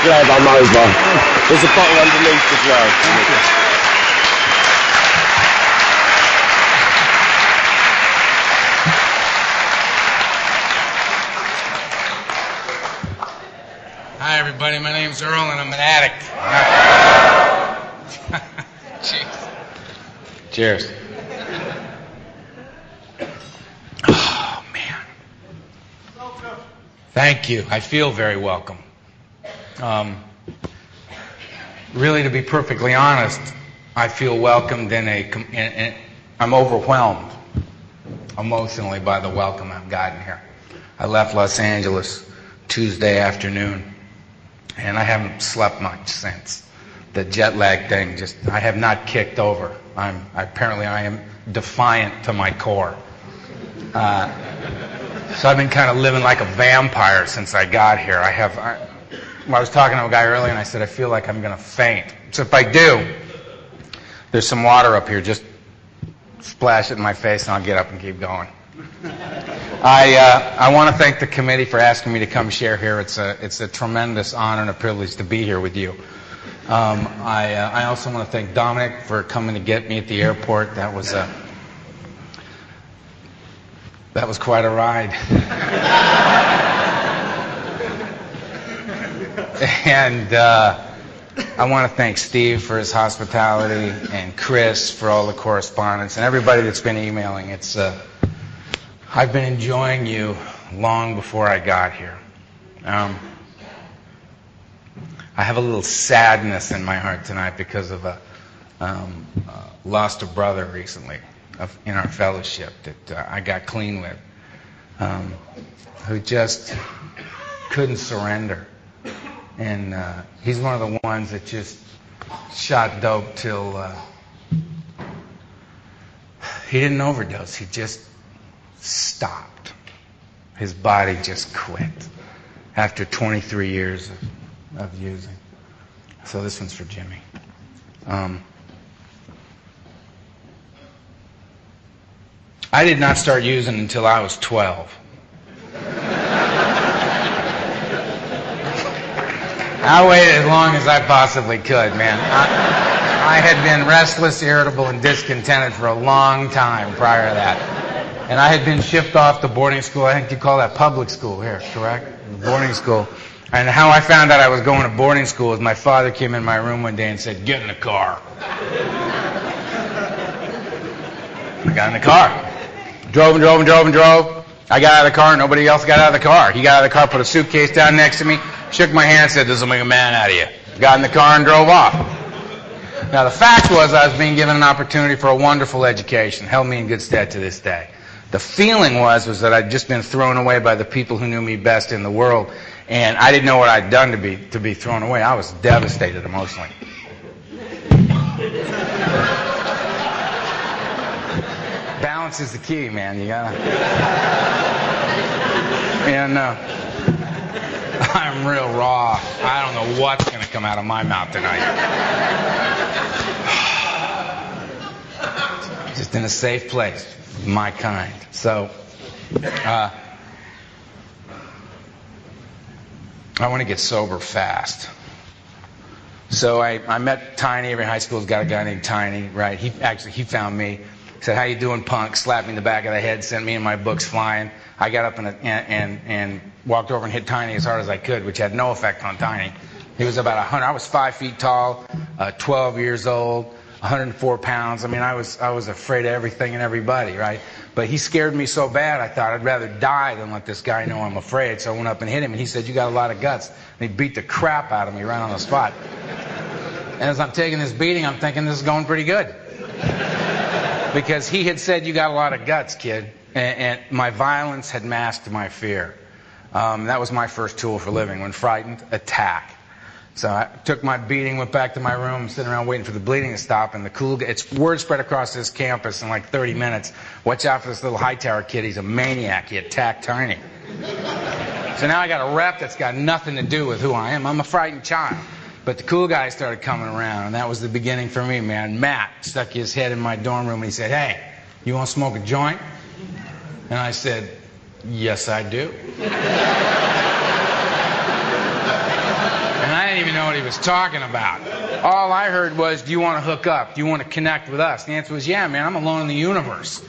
glad I'm over. There's a bottle underneath as well. Thank you. Hi, everybody. My name's Earl, and I'm an addict. Cheers. Oh, man. Thank you. I feel very welcome. Really, to be perfectly honest, I feel welcomed I'm overwhelmed emotionally by the welcome I've gotten here. I left Los Angeles Tuesday afternoon, and I haven't slept much since. The jet lag thing I have not kicked over. Apparently I am defiant to my core. So I've been kind of living like a vampire since I got here. I was talking to a guy earlier, and I said, I feel like I'm going to faint. So if I do, there's some water up here. Just splash it in my face, and I'll get up and keep going. I want to thank the committee for asking me to come share here. It's a tremendous honor and a privilege to be here with you. I also want to thank Dominic for coming to get me at the airport. That was quite a ride. And I want to thank Steve for his hospitality, and Chris for all the correspondence, and everybody that's been emailing. I've been enjoying you long before I got here. I have a little sadness in my heart tonight because of lost a brother recently in our fellowship that I got clean with, who just couldn't surrender. And he's one of the ones that just shot dope till he didn't overdose. He just stopped. His body just quit after 23 years of using. So this one's for Jimmy. I did not start using until I was 12. I waited as long as I possibly could, man. I had been restless, irritable, and discontented for a long time prior to that. And I had been shipped off to boarding school. I think you call that public school here, correct? Boarding school. And how I found out I was going to boarding school is my father came in my room one day and said, "Get in the car." I got in the car. Drove. I got out of the car, and nobody else got out of the car. He got out of the car, put a suitcase down next to me, shook my hand, said, "This will make a man out of you." Got in the car and drove off. Now, the fact was I was being given an opportunity for a wonderful education. Held me in good stead to this day. The feeling was that I'd just been thrown away by the people who knew me best in the world, and I didn't know what I'd done to be thrown away. I was devastated emotionally. Balance is the key, man. You gotta. And I'm real raw. I don't know what's gonna come out of my mouth tonight. Just in a safe place, my kind. So, I want to get sober fast. So I met Tiny. Every high school's got a guy named Tiny, right? He found me. Said, "How you doing, punk?" Slapped me in the back of the head, sent me and my books flying. I got up and walked over and hit Tiny as hard as I could, which had no effect on Tiny. He was about 100. I was 5 feet tall, 12 years old, 104 pounds. I mean, I was afraid of everything and everybody, right? But he scared me so bad, I thought I'd rather die than let this guy know I'm afraid. So I went up and hit him, and he said, "You got a lot of guts." And he beat the crap out of me right on the spot. And as I'm taking this beating, I'm thinking this is going pretty good. Because he had said, "You got a lot of guts, kid." And my violence had masked my fear. That was my first tool for living. When frightened, attack. So I took my beating, went back to my room, sitting around waiting for the bleeding to stop, and the cool guy, it's word spread across this campus in like 30 minutes. Watch out for this little Hightower kid. He's a maniac. He attacked Tiny. So now I got a rep that's got nothing to do with who I am. I'm a frightened child. But the cool guys started coming around, and that was the beginning for me, man. Matt stuck his head in my dorm room, and he said, "Hey, you want to smoke a joint?" And I said, "Yes, I do." And I didn't even know what he was talking about. All I heard was, do you want to hook up? Do you want to connect with us? The answer was, yeah, man, I'm alone in the universe.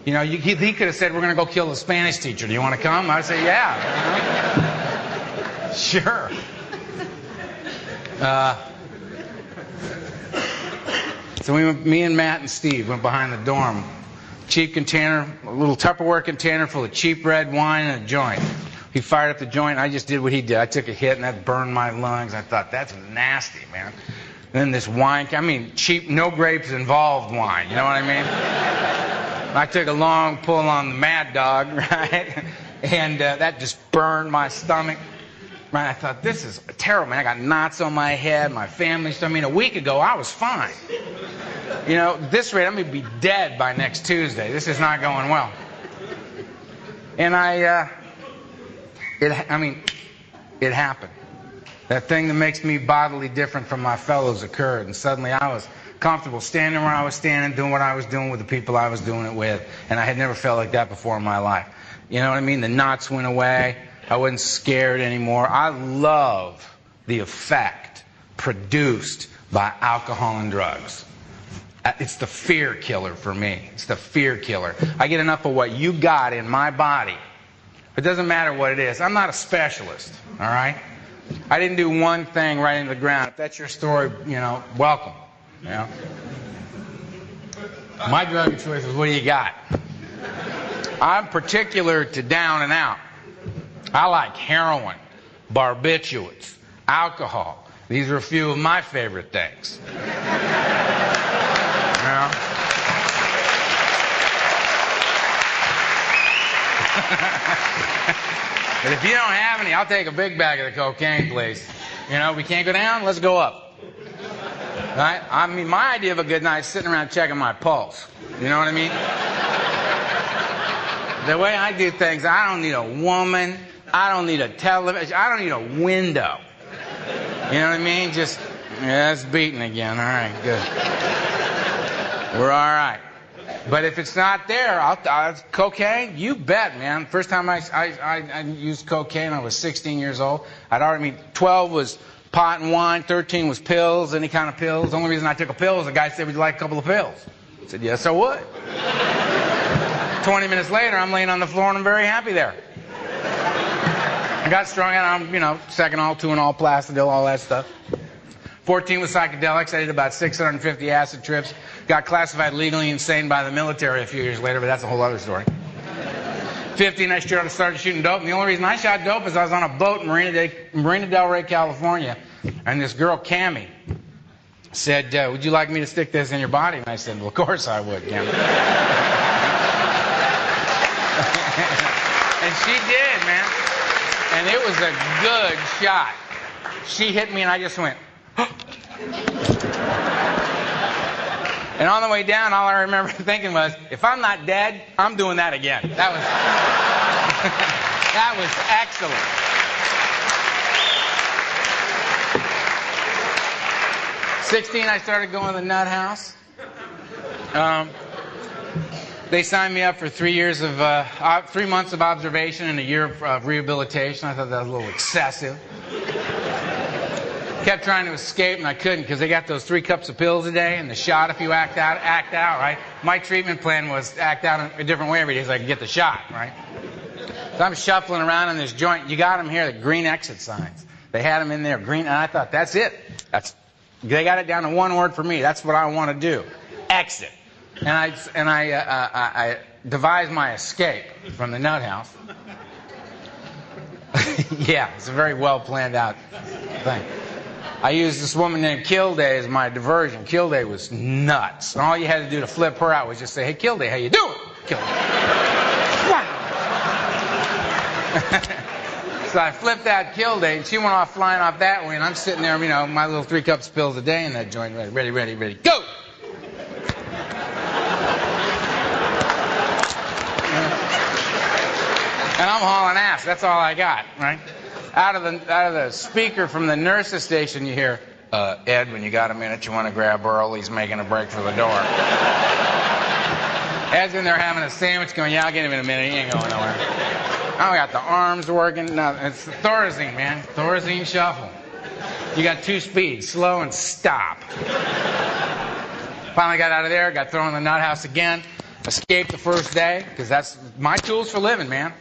You know, he could have said, we're going to go kill the Spanish teacher. Do you want to come? I'd say, yeah. You know? Sure. So me and Matt and Steve went behind the dorm. Cheap container, a little Tupperware container full of cheap red wine and a joint. He fired up the joint. I just did what he did. I took a hit and that burned my lungs. I thought, that's nasty, man. And then this wine, I mean, cheap, no grapes involved wine. You know what I mean? I took a long pull on the Mad Dog, right? And that just burned my stomach. Right? I thought, this is terrible, man. I got knots on my head, my family. I mean, a week ago, I was fine. You know, at this rate, I'm going to be dead by next Tuesday. This is not going well. And it happened. That thing that makes me bodily different from my fellows occurred. And suddenly I was comfortable standing where I was standing, doing what I was doing with the people I was doing it with. And I had never felt like that before in my life. You know what I mean? The knots went away. I wasn't scared anymore. I love the effect produced by alcohol and drugs. It's the fear killer for me. It's the fear killer. I get enough of what you got in my body. It doesn't matter what it is. I'm not a specialist, all right? I didn't do one thing right into the ground. If that's your story, you know, welcome. You know? My drug of choice is, what do you got? I'm particular to down and out. I like heroin, barbiturates, alcohol. These are a few of my favorite things. You know? But if you don't have any, I'll take a big bag of the cocaine, please. You know, we can't go down, let's go up. Right? I mean, my idea of a good night is sitting around checking my pulse. You know what I mean? The way I do things, I don't need a woman. I don't need a television. I don't need a window. You know what I mean? Just, yeah, it's beating again. All right, good. We're all right. But if it's not there, cocaine, you bet, man. First time I used cocaine, I was 16 years old. 12 was pot and wine, 13 was pills, any kind of pills. The only reason I took a pill was the guy said, would you like a couple of pills? I said, yes, I would. 20 minutes later, I'm laying on the floor and I'm very happy there. I got strung out on, you know, Seconal, Tuinal, Plastidil, all that stuff. 14 was psychedelics. I did about 650 acid trips. Got classified legally insane by the military a few years later, but that's a whole other story. 15, I started shooting dope. And the only reason I shot dope is I was on a boat in Marina Del Rey, California. And this girl, Cammie, said, would you like me to stick this in your body? And I said, well, of course I would, Cammie. And she did, man. And it was a good shot. She hit me and I just went, and on the way down, all I remember thinking was, if I'm not dead, I'm doing that again. That was, that was excellent. '16, I started going to the nut house. They signed me up for 3 years of 3 months of observation and a year of rehabilitation. I thought that was a little excessive. Kept trying to escape and I couldn't because they got those 3 cups of pills a day and the shot if you act out, right? My treatment plan was to act out a different way every day so I could get the shot, right? So I'm shuffling around in this joint. You got them here, the green exit signs. They had them in there, green, and I thought, that's it. They got it down to one word for me. That's what I want to do. Exit. And I devised my escape from the nut house. Yeah, it's a very well planned out thing. I used this woman named Kilday as my diversion. Kilday was nuts. And all you had to do to flip her out was just say, hey, Kilday, how you doing? Kilday. So I flipped out Kilday, and she went off flying off that way, and I'm sitting there, you know, my little 3 cups of pills a day in that joint, ready, go! And I'm hauling ass. That's all I got, right? Out of the speaker from the nurse's station, you hear, Ed, when you got a minute, you want to grab Earl. He's making a break for the door. Ed's in there having a sandwich going, yeah, I'll get him in a minute. He ain't going nowhere. I got the arms working. No, it's the Thorazine, man. Thorazine shuffle. You got two speeds, slow and stop. Finally got out of there, got thrown in the nut house again, escaped the first day, because that's my tools for living, man.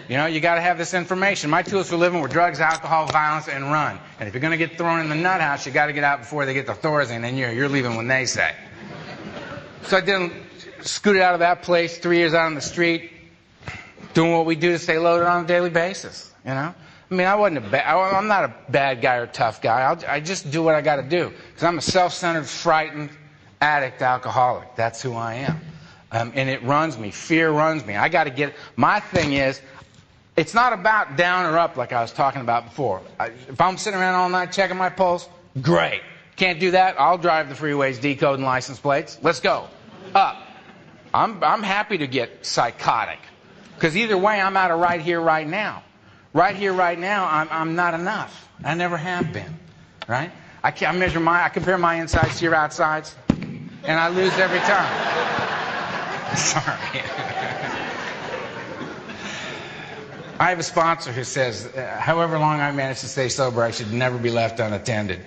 You know, you got to have this information. My tools for living were drugs, alcohol, violence, and run. And if you're going to get thrown in the nut house, you got to get out before they get the Thors in, and you're leaving when they say. So I scooted out of that place, 3 years out on the street, doing what we do to stay loaded on a daily basis, you know? I mean, I'm not a bad guy or tough guy. I just do what I got to do. Because I'm a self-centered, frightened, addict alcoholic. That's who I am. And it runs me. Fear runs me. I got to get... My thing is, it's not about down or up like I was talking about before. If I'm sitting around all night checking my pulse, great. Can't do that? I'll drive the freeways, decoding license plates. Let's go. Up. I'm happy to get psychotic. Because either way, I'm out of right here, right now. Right here, right now, I'm not enough. I never have been. Right? I compare my insides to your outsides, and I lose every time. Sorry. I have a sponsor who says, however long I manage to stay sober, I should never be left unattended.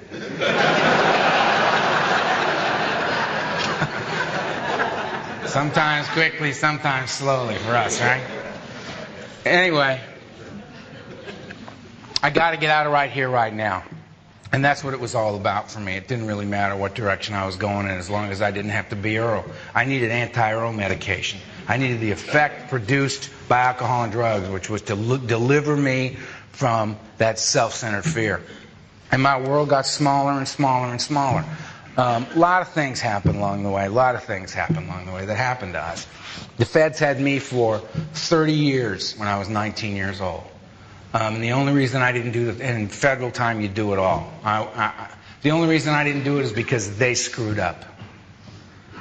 Sometimes quickly, sometimes slowly for us, right? Anyway, I got to get out of right here, right now. And that's what it was all about for me. It didn't really matter what direction I was going in as long as I didn't have to be Earl. I needed anti-Earl medication. I needed the effect produced by alcohol and drugs, which was to deliver me from that self-centered fear. And my world got smaller and smaller and smaller. A lot of things happened along the way. A lot of things happened along the way that happened to us. The feds had me for 30 years when I was 19 years old. And the only reason I didn't do it, and in federal time you do it all. The only reason I didn't do it is because they screwed up.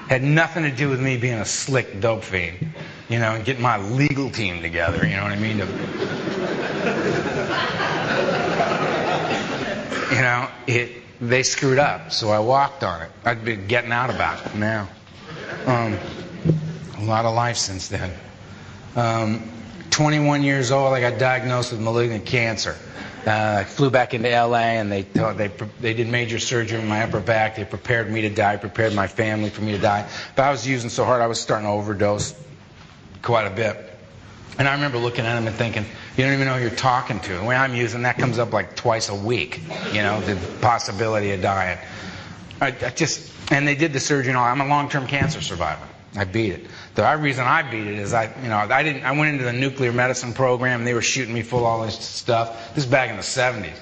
Had nothing to do with me being a slick dope fiend, you know, and getting my legal team together, you know what I mean? You know, they screwed up, so I walked on it. I've been getting out about it now. A lot of life since then. 21 years old, I got diagnosed with malignant cancer. I flew back into LA, and they did major surgery on my upper back. They prepared me to die, prepared my family for me to die. But I was using so hard, I was starting to overdose quite a bit. And I remember looking at them and thinking, you don't even know who you're talking to. The way I'm using, that comes up like twice a week, you know, the possibility of dying. And they did the surgery and all. I'm a long-term cancer survivor. I beat it. The reason I beat it is I went into the nuclear medicine program, and they were shooting me full of all this stuff. This is back in the 70s.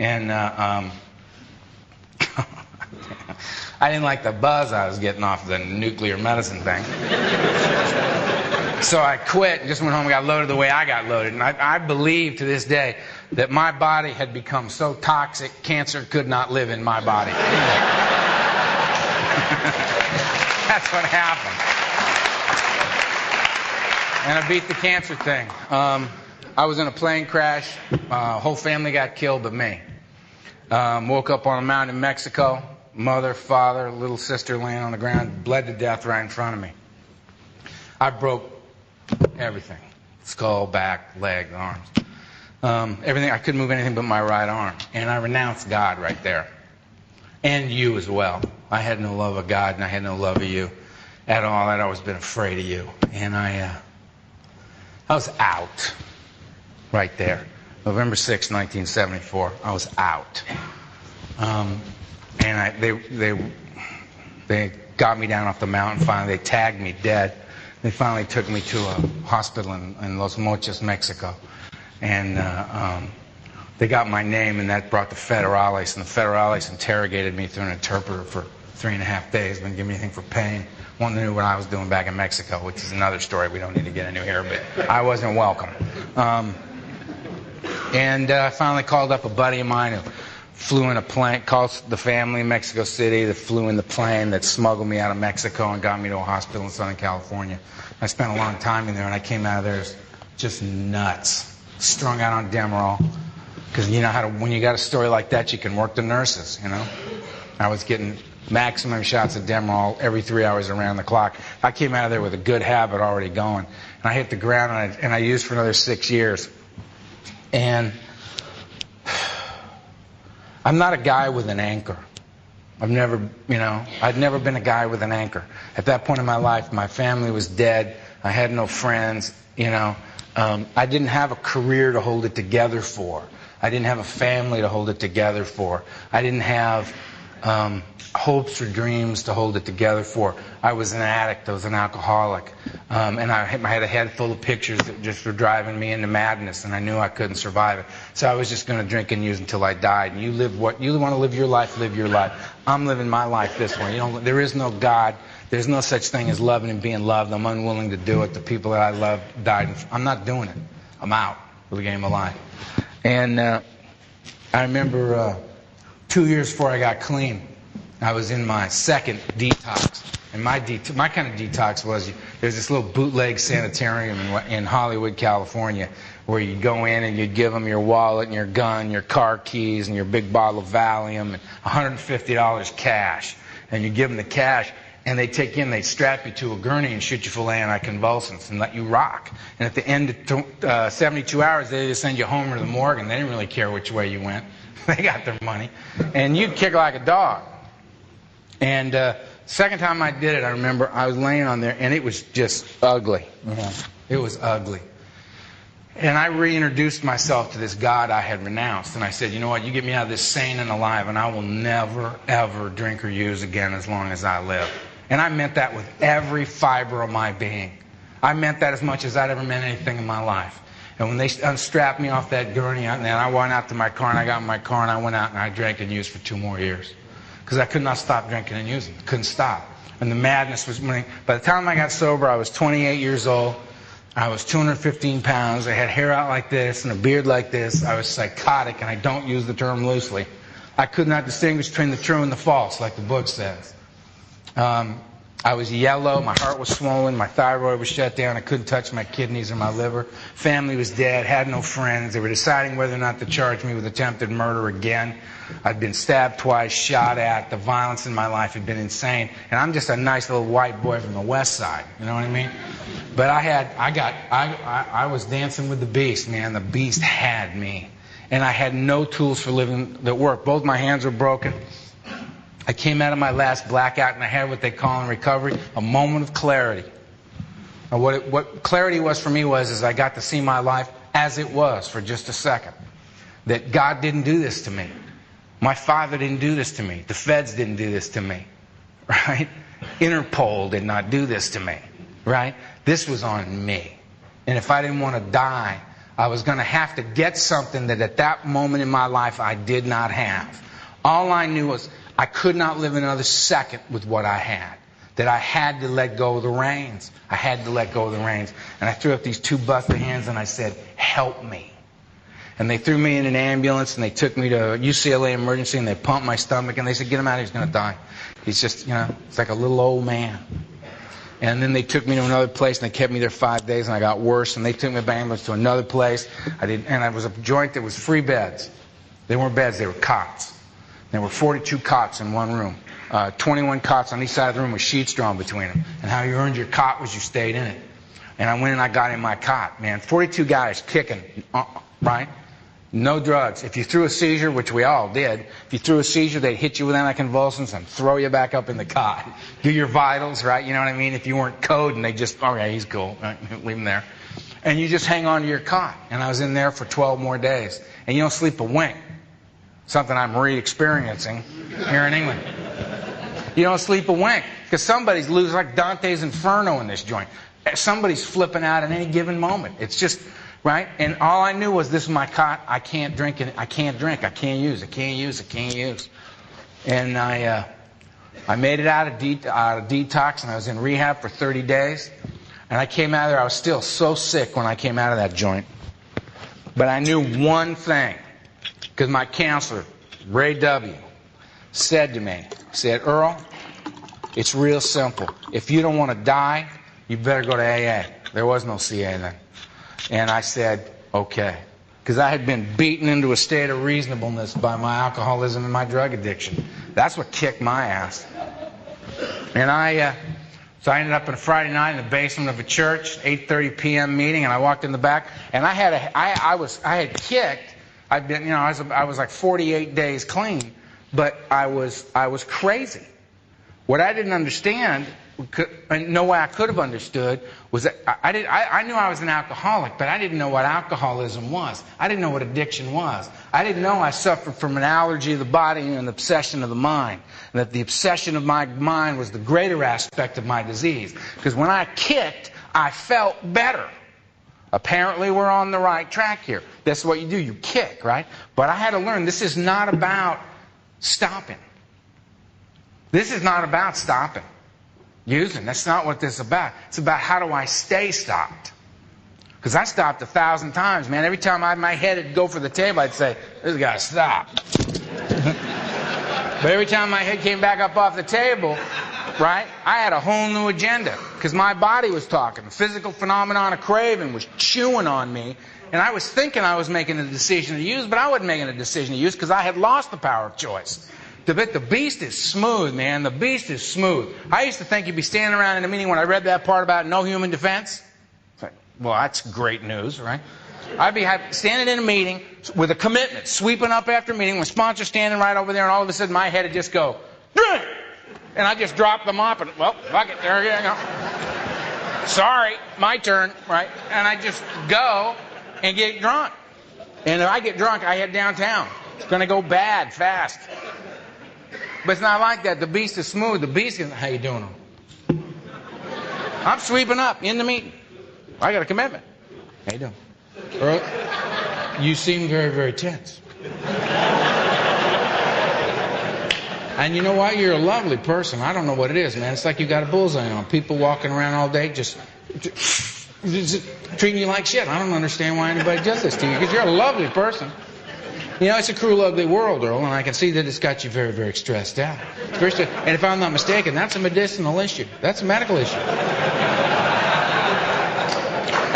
And I didn't like the buzz I was getting off the nuclear medicine thing. So I quit and just went home and got loaded the way I got loaded. And I believe to this day that my body had become so toxic, cancer could not live in my body. That's what happened. And I beat the cancer thing. I was in a plane crash. Whole family got killed but me. Woke up on a mountain in Mexico. Mother, father, little sister laying on the ground, bled to death right in front of me. I broke everything. Skull, back, leg, arms. Everything. I couldn't move anything but my right arm. And I renounced God right there. And you as well. I had no love of God, and I had no love of you at all. I'd always been afraid of you. And I was out right there. November 6, 1974. I was out. And they got me down off the mountain. Finally, they tagged me dead. They finally took me to a hospital in Los Mochis, Mexico. And they got my name, and that brought the federales. And the federales interrogated me through an interpreter for 3.5 days. Didn't give me anything for pain. Wanted to know what I was doing back in Mexico, which is another story we don't need to get into here, but I wasn't welcome. And I finally called up a buddy of mine who flew in a plane, called the family in Mexico City that flew in the plane that smuggled me out of Mexico and got me to a hospital in Southern California. I spent a long time in there, and I came out of there just nuts, strung out on Demerol. Because you know how to, when you got a story like that, you can work the nurses, you know. I was getting maximum shots of Demerol every 3 hours around the clock. I came out of there with a good habit already going. And I hit the ground, and I used for another 6 years. And I'm not a guy with an anchor. I'd never been a guy with an anchor. At that point in my life, my family was dead. I had no friends, I didn't have a career to hold it together for. I didn't have a family to hold it together for. I didn't have hopes or dreams to hold it together for. I was an addict. I was an alcoholic. And I had a head full of pictures that just were driving me into madness, and I knew I couldn't survive it. So I was just going to drink and use until I died. And you want to live your life, live your life. I'm living my life this way. There is no God. There's no such thing as loving and being loved. I'm unwilling to do it. The people that I love died. I'm not doing it. I'm out of the game of life. And I remember 2 years before I got clean, I was in my second detox. And my kind of detox was, there's this little bootleg sanitarium in Hollywood, California, where you'd go in and you'd give them your wallet and your gun, your car keys, and your big bottle of Valium, and $150 cash. And you give them the cash, and they take you in, they strap you to a gurney and shoot you full of anticonvulsants and let you rock. And at the end of 72 hours, they just send you home or to the morgue, and they didn't really care which way you went. They got their money. And you'd kick like a dog. And second time I did it, I remember I was laying on there, and it was just ugly. It was ugly. And I reintroduced myself to this God I had renounced. And I said, you know what, you get me out of this sane and alive, and I will never, ever drink or use again as long as I live. And I meant that with every fiber of my being. I meant that as much as I'd ever meant anything in my life. And when they unstrapped me off that gurney, and then I went out to my car, and I got in my car, and I went out and I drank and used for 2 more years. Because I could not stop drinking and using. Couldn't stop. And the madness was winning. By the time I got sober, I was 28 years old. I was 215 pounds. I had hair out like this and a beard like this. I was psychotic, and I don't use the term loosely. I could not distinguish between the true and the false, like the book says. I was yellow. My heart was swollen. My thyroid was shut down. I couldn't touch my kidneys or my liver. Family was dead. Had no friends. They were deciding whether or not to charge me with attempted murder again. I'd been stabbed twice, shot at. The violence in my life had been insane. And I'm just a nice little white boy from the West Side. You know what I mean? But I was dancing with the beast, man. The beast had me. And I had no tools for living that worked. Both my hands were broken. I came out of my last blackout, and I had what they call in recovery a moment of clarity. And what clarity was for me is I got to see my life as it was for just a second. That God didn't do this to me. My father didn't do this to me. The feds didn't do this to me. Right? Interpol did not do this to me. Right? This was on me. And if I didn't want to die, I was going to have to get something that at that moment in my life I did not have. All I knew was I could not live another second with what I had. That I had to let go of the reins. I had to let go of the reins. And I threw up these 2 busted hands and I said, help me. And they threw me in an ambulance and they took me to UCLA emergency and they pumped my stomach and they said, get him out, he's going to die. He's just, it's like a little old man. And then they took me to another place and they kept me there 5 days and I got worse. And they took me by ambulance to another place. And I was a joint that was 3 beds. They weren't beds, they were cots. There were 42 cots in one room. 21 cots on each side of the room with sheets drawn between them. And how you earned your cot was you stayed in it. And I went and I got in my cot, man. 42 guys kicking, right? No drugs. If you threw a seizure, which we all did, if you threw a seizure, they'd hit you with anticonvulsants and throw you back up in the cot. Do your vitals, right? You know what I mean? If you weren't coding, they just, okay, he's cool. Right, leave him there. And you just hang on to your cot. And I was in there for 12 more days. And you don't sleep a wink. Something I'm re-experiencing here in England. You don't sleep a wink. Because somebody's losing, like Dante's Inferno in this joint. Somebody's flipping out at any given moment. It's just, right? And all I knew was this is my cot. I can't drink. I can't drink. I can't use. I can't use. I can't use. And I made it out of detox, and I was in rehab for 30 days. And I came out of there. I was still so sick when I came out of that joint. But I knew one thing. Because my counselor, Ray W., said to me, Earl, it's real simple. If you don't want to die, you better go to AA. There was no CA then. And I said, okay. Because I had been beaten into a state of reasonableness by my alcoholism and my drug addiction. That's what kicked my ass. And so I ended up on a Friday night in the basement of a church, 8:30 p.m. meeting, and I walked in the back, and I had kicked I'd been, I was like 48 days clean, but I was crazy. What I didn't understand, and no way I could have understood, was that I knew I was an alcoholic, but I didn't know what alcoholism was. I didn't know what addiction was. I didn't know I suffered from an allergy of the body and an obsession of the mind. And that the obsession of my mind was the greater aspect of my disease. Because when I kicked, I felt better. Apparently we're on the right track here. That's what you do. You kick, right? But I had to learn this is not about stopping. This is not about stopping using. That's not what this is about. It's about how do I stay stopped. Because I stopped 1,000 times, man. Every time my head would go for the table, I'd say, this has got to stop. But every time my head came back up off the table, right, I had a whole new agenda. Because my body was talking. The physical phenomenon of craving was chewing on me. And I was thinking I was making a decision to use, but I wasn't making a decision to use because I had lost the power of choice. The beast is smooth, man. The beast is smooth. I used to think you'd be standing around in a meeting when I read that part about no human defense. Well, that's great news, right? I'd be standing in a meeting with a commitment, sweeping up after a meeting, with sponsors standing right over there, and all of a sudden my head would just go, drink! And I just drop the mop and, well, fuck it, there you go. Sorry, my turn, right? And I just go and get drunk. And if I get drunk, I head downtown. It's going to go bad, fast. But it's not like that. The beast is smooth. The beast is, how you doing? I'm sweeping up in the meeting. I got a commitment. How you doing? Earl, you seem very, very tense. And you know what? You're a lovely person. I don't know what it is, man. It's like you got a bullseye on. People walking around all day just treating you like shit. I don't understand why anybody does this to you, because you're a lovely person. You know, it's a cruel, ugly world, Earl, and I can see that it's got you very, very stressed out. And if I'm not mistaken, that's a medicinal issue. That's a medical issue.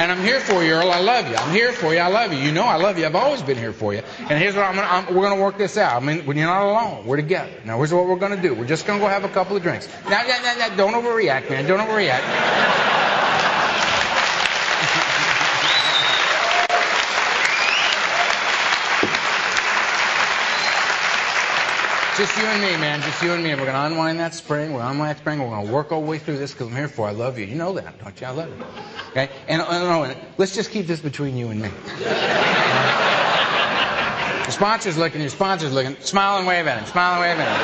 And I'm here for you, Earl. I love you. I'm here for you. I love you. You know I love you. I've always been here for you. And here's what we're going to work this out. I mean, when you're not alone, we're together. Now, here's what we're going to do. We're just going to go have a couple of drinks. Now, don't overreact, man. Don't overreact. Just you and me, man. Just you and me. We're going to unwind that spring. We're going to unwind that spring. We're going to work our way through this because I'm here for you. I love you. You know that, don't you? I love you. Okay? And let's just keep this between you and me. Your sponsor's looking. Your sponsor's looking. Smile and wave at him. Smile and wave at him.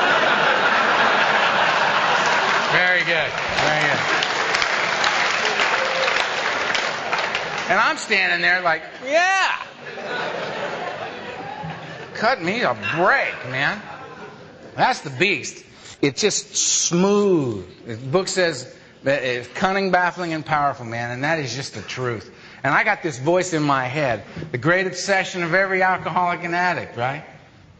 Very good. Very good. And I'm standing there like, yeah. Cut me a break, man. That's the beast. It's just smooth. The book says that it's cunning, baffling, and powerful, man, and that is just the truth. And I got this voice in my head. The great obsession of every alcoholic and addict, right?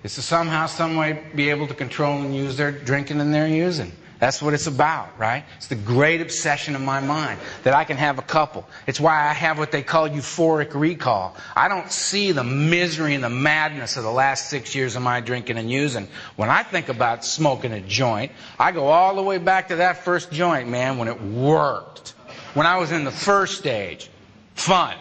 Is to somehow, some way be able to control and use their drinking and their using. That's what it's about, right? It's the great obsession of my mind, that I can have a couple. It's why I have what they call euphoric recall. I don't see the misery and the madness of the last 6 years of my drinking and using. When I think about smoking a joint, I go all the way back to that first joint, man, when it worked. When I was in the first stage, fun.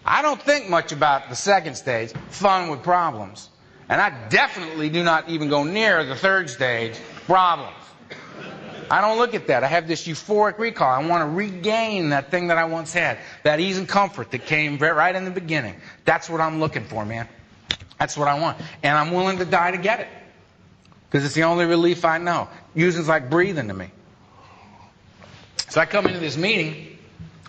I don't think much about the second stage, fun with problems. And I definitely do not even go near the third stage, problems. I don't look at that. I have this euphoric recall. I want to regain that thing that I once had, that ease and comfort that came right in the beginning. That's what I'm looking for, man. That's what I want. And I'm willing to die to get it. Because it's the only relief I know. Using's like breathing to me. So I come into this meeting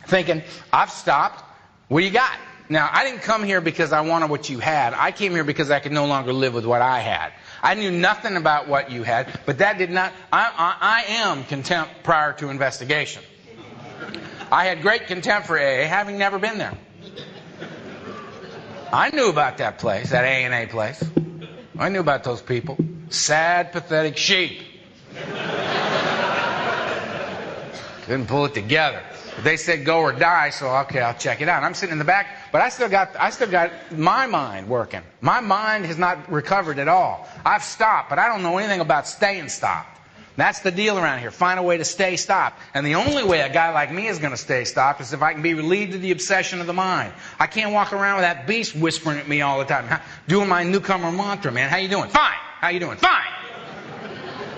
thinking, I've stopped. What do you got? Now, I didn't come here because I wanted what you had. I came here because I could no longer live with what I had. I knew nothing about what you had, but that did not... I am contempt prior to investigation. I had great contempt for AA, having never been there. I knew about that place, that A&A place. I knew about those people. Sad, pathetic sheep. Couldn't pull it together. But they said go or die, so okay, I'll check it out. I'm sitting in the back, but I still got my mind working. My mind has not recovered at all. I've stopped, but I don't know anything about staying stopped. That's the deal around here. Find a way to stay stopped. And the only way a guy like me is going to stay stopped is if I can be relieved of the obsession of the mind. I can't walk around with that beast whispering at me all the time, doing my newcomer mantra, man. How you doing? Fine. How you doing? Fine.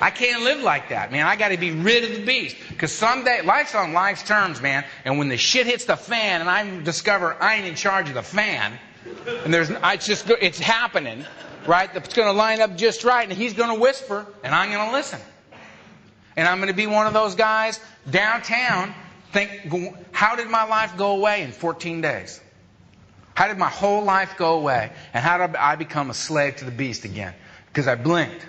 I can't live like that, man. I got to be rid of the beast. Because someday, life's on life's terms, man. And when the shit hits the fan and I discover I ain't in charge of the fan, and it's happening, right? It's going to line up just right, and he's going to whisper, and I'm going to listen. And I'm going to be one of those guys downtown, how did my life go away in 14 days? How did my whole life go away? And how did I become a slave to the beast again? Because I blinked,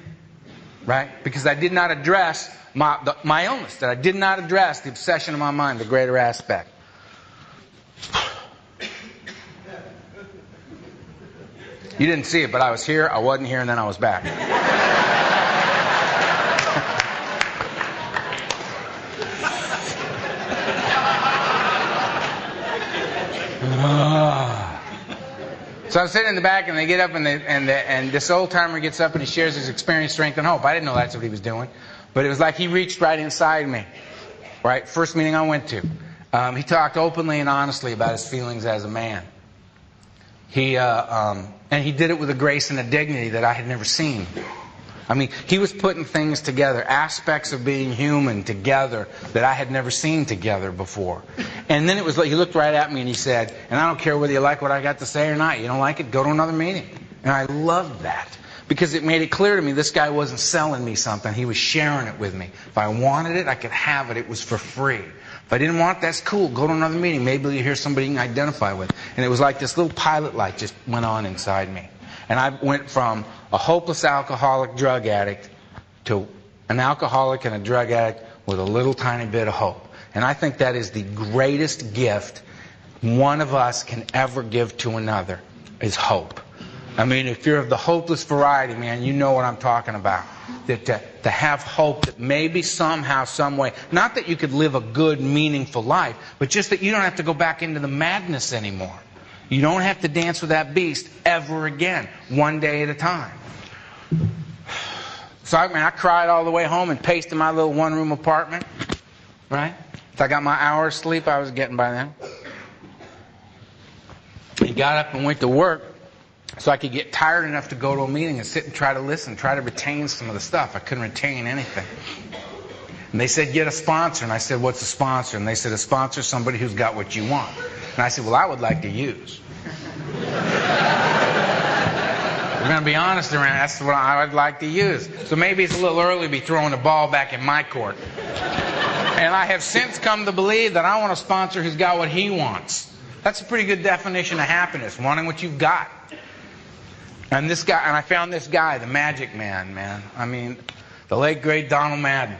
right? Because I did not address my illness, that I did not address the obsession of my mind, the greater aspect. You didn't see it, but I was here, I wasn't here, and then I was back. So I'm sitting in the back, and they get up, and this old timer gets up, and he shares his experience, strength, and hope. I didn't know that's what he was doing, but it was like he reached right inside me. Right, first meeting I went to, he talked openly and honestly about his feelings as a man. And he did it with a grace and a dignity that I had never seen. I mean, he was putting things together, aspects of being human together that I had never seen together before. And then it was like he looked right at me and he said, and I don't care whether you like what I got to say or not. You don't like it, go to another meeting. And I loved that because it made it clear to me this guy wasn't selling me something. He was sharing it with me. If I wanted it, I could have it. It was for free. If I didn't want it, that's cool. Go to another meeting. Maybe you hear somebody you can identify with. And it was like this little pilot light just went on inside me. And I went from a hopeless alcoholic drug addict to an alcoholic and a drug addict with a little tiny bit of hope. And I think that is the greatest gift one of us can ever give to another, is hope. I mean, if you're of the hopeless variety, man, you know what I'm talking about. That to have hope that maybe somehow, some way, not that you could live a good, meaningful life, but just that you don't have to go back into the madness anymore. You don't have to dance with that beast ever again, one day at a time. So I cried all the way home and paced in my little one-room apartment, right? So I got my hour's sleep I was getting by then. He got up and went to work so I could get tired enough to go to a meeting and sit and try to listen, try to retain some of the stuff. I couldn't retain anything. And they said, get a sponsor. And I said, what's a sponsor? And they said, a sponsor is somebody who's got what you want. And I said, well, I would like to use. We're going to be honest around. That's what I would like to use. So maybe it's a little early to be throwing the ball back in my court. And I have since come to believe that I want a sponsor who's got what he wants. That's a pretty good definition of happiness, wanting what you've got. And this guy, and I found this guy, the Magic Man. I mean, the late great Donald Madden.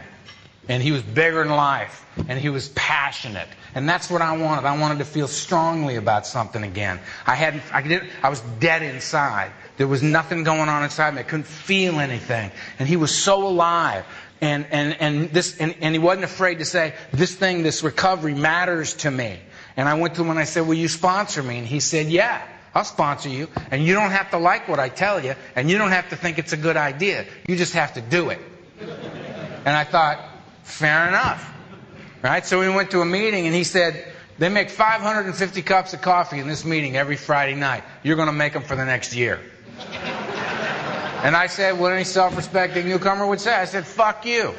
And he was bigger than life. And he was passionate. And that's what I wanted. I wanted to feel strongly about something again. I was dead inside. There was nothing going on inside me. I couldn't feel anything. And he was so alive. And he wasn't afraid to say, this recovery matters to me. And I went to him and I said, will you sponsor me? And he said, yeah, I'll sponsor you. And you don't have to like what I tell you. And you don't have to think it's a good idea. You just have to do it. And I thought, fair enough. Right? So we went to a meeting and he said, they make 550 cups of coffee in this meeting every Friday night. You're going to make them for the next year. And I said, what any self-respecting newcomer would say. I said, fuck you.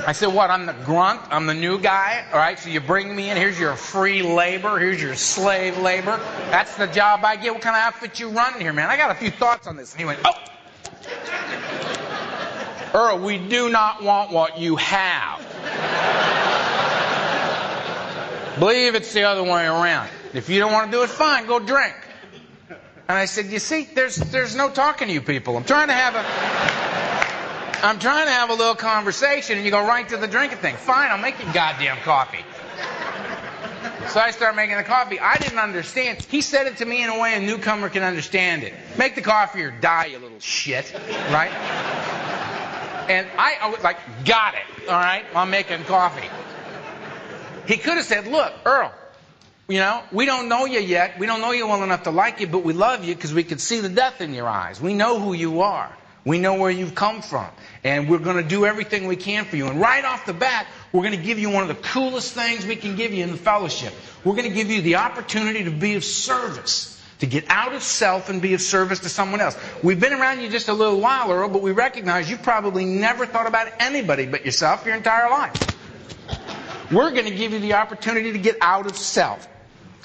I said, what, I'm the grunt? I'm the new guy? All right, so you bring me in. Here's your free labor. Here's your slave labor. That's the job I get. What kind of outfit you running here, man? I got a few thoughts on this. And he went, oh. Earl, we do not want what you have. Believe it's the other way around. If you don't want to do it, fine, go drink. And I said, you see, there's no talking to you people. I'm trying to have a little conversation, and you go right to the drinking thing. Fine, I'll make you goddamn coffee. So I started making the coffee. I didn't understand. He said it to me in a way a newcomer can understand it. Make the coffee or die, you little shit. Right? And I was like, got it. All right? I'm making coffee. He could have said, look, Earl, You know, we don't know you yet. We don't know you well enough to like you, but we love you because we can see the death in your eyes. We know who you are. We know where you've come from. And we're going to do everything we can for you. And right off the bat, we're going to give you one of the coolest things we can give you in the fellowship. We're going to give you the opportunity to be of service, to get out of self and be of service to someone else. We've been around you just a little while, Earl, but we recognize you've probably never thought about anybody but yourself your entire life. We're going to give you the opportunity to get out of self.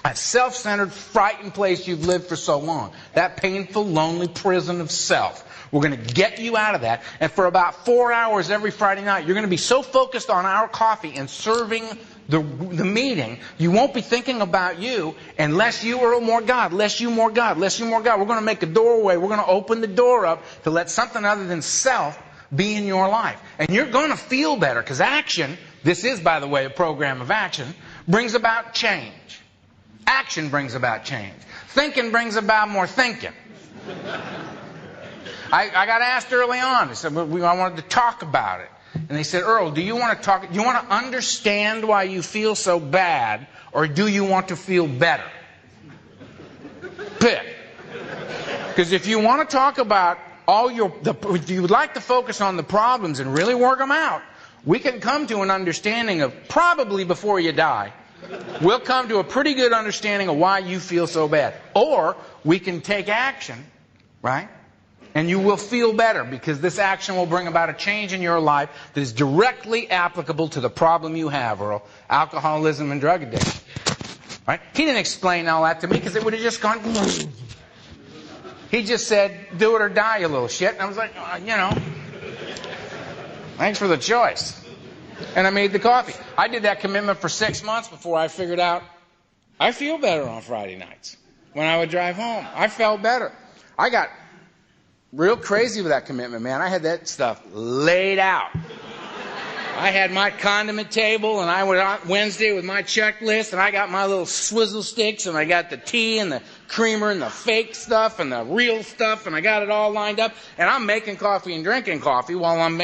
That self-centered, frightened place you've lived for so long. That painful, lonely prison of self. We're going to get you out of that. And for about 4 hours every Friday night, you're going to be so focused on our coffee and serving the meeting, you won't be thinking about you unless you are more God, less you more God, less you more God. We're going to make a doorway. We're going to open the door up to let something other than self be in your life. And you're going to feel better because action, this is, by the way, a program of action, brings about change. Action brings about change. Thinking brings about more thinking. I got asked early on. They said, I wanted to talk about it. And they said, Earl, do you want to understand why you feel so bad, or do you want to feel better? Pick. Because if you want to talk about if you would like to focus on the problems and really work them out, we can come to an understanding of, probably before you die, we'll come to a pretty good understanding of why you feel so bad. Or we can take action, right? And you will feel better because this action will bring about a change in your life that is directly applicable to the problem you have, Earl. Alcoholism and drug addiction. Right? He didn't explain all that to me because it would have just gone... He just said, do it or die, you little shit. And I was like, thanks for the choice. And I made the coffee. I did that commitment for 6 months before I figured out I feel better on Friday nights. When I would drive home, I felt better. I got real crazy with that commitment, man. I had that stuff laid out. I had my condiment table, and I went on Wednesday with my checklist, and I got my little swizzle sticks, and I got the tea and the creamer and the fake stuff and the real stuff, and I got it all lined up. And I'm making coffee and drinking coffee while I'm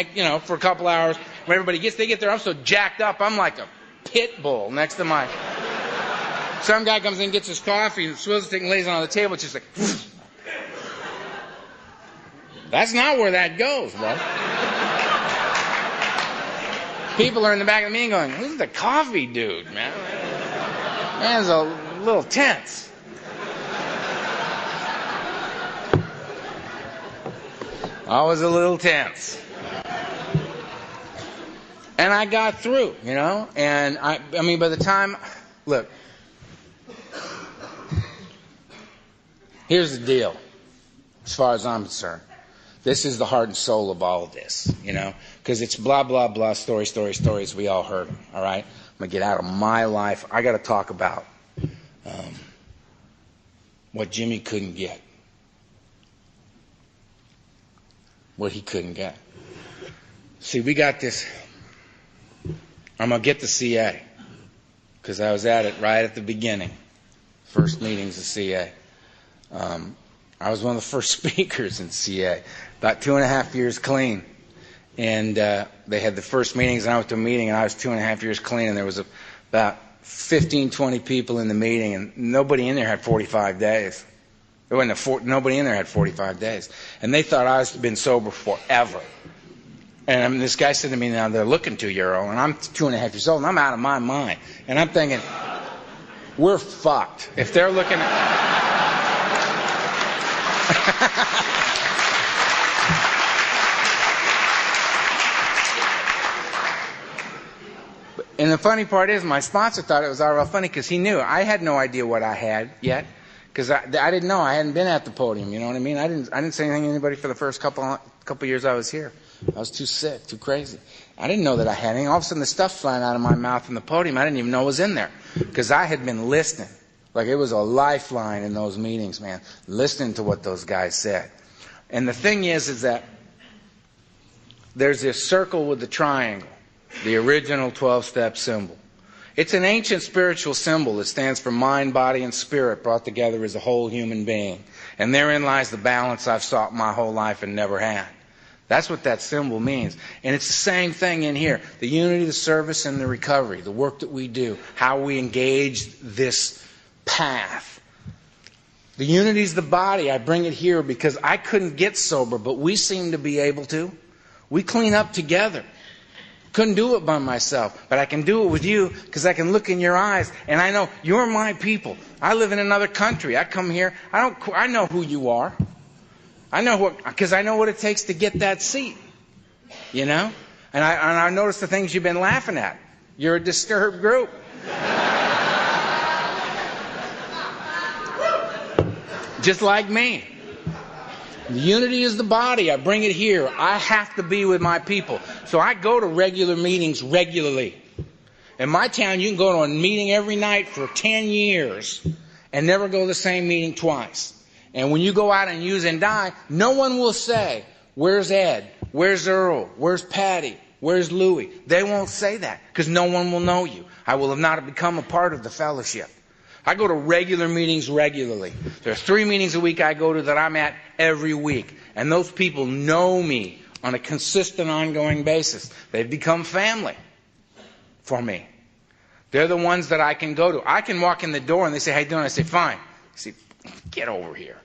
for a couple hours. When everybody they get there, I'm so jacked up, I'm like a pit bull next to my... Some guy comes in, gets his coffee, and the swizzle stick and lays it on the table. It's just like... That's not where that goes, bro. People are in the back of the meeting going, who's the coffee dude, man? Man's a little tense. Always a little tense. And I got through, and I mean, by the time, look, here's the deal, as far as I'm concerned. This is the heart and soul of all of this, because it's blah, blah, blah, stories. We all heard them, all right? I'm going to get out of my life. I got to talk about what Jimmy couldn't get. What he couldn't get. See, we got this. I'm going to get the CA, because I was at it right at the beginning. First meetings of CA. I was one of the first speakers in CA. About 2.5 years clean. And they had the first meetings, and I went to a meeting, and I was 2.5 years clean, and there was about 15, 20 people in the meeting, and nobody in there had 45 days. Nobody in there had 45 days. And they thought I was been sober forever. And this guy said to me, now they're looking to you, Earl, and I'm 2.5 years old, and I'm out of my mind. And I'm thinking, we're fucked. If they're looking at... And the funny part is, my sponsor thought it was all real funny because he knew. I had no idea what I had yet because I didn't know. I hadn't been at the podium. You know what I mean? I didn't say anything to anybody for the first couple years I was here. I was too sick, too crazy. I didn't know that I had anything. All of a sudden, the stuff flying out of my mouth from the podium, I didn't even know was in there because I had been listening. Like it was a lifeline in those meetings, man, listening to what those guys said. And the thing is that there's this circle with the triangle, the original 12-step symbol. It's an ancient spiritual symbol that stands for mind, body, and spirit brought together as a whole human being. And therein lies the balance I've sought my whole life and never had. That's what that symbol means. And it's the same thing in here. The unity, the service, and the recovery, the work that we do, how we engage this path. The unity is the body. I bring it here because I couldn't get sober, but we seem to be able to. We clean up together. Couldn't do it by myself, but I can do it with you because I can look in your eyes and I know you're my people. I live in another country. I come here. I know who you are. Because I know what it takes to get that seat. You know? And I notice the things you've been laughing at. You're a disturbed group. Just like me. The unity is the body. I bring it here. I have to be with my people. So I go to regular meetings regularly. In my town, you can go to a meeting every night for 10 years and never go to the same meeting twice. And when you go out and use and die, no one will say, where's Ed? Where's Earl? Where's Patty? Where's Louie? They won't say that because no one will know you. I will have not become a part of the fellowship. I go to regular meetings regularly. There are 3 meetings a week I go to that I'm at every week. And those people know me on a consistent, ongoing basis. They've become family for me. They're the ones that I can go to. I can walk in the door and they say, how you doing? I say, fine. I say, get over here.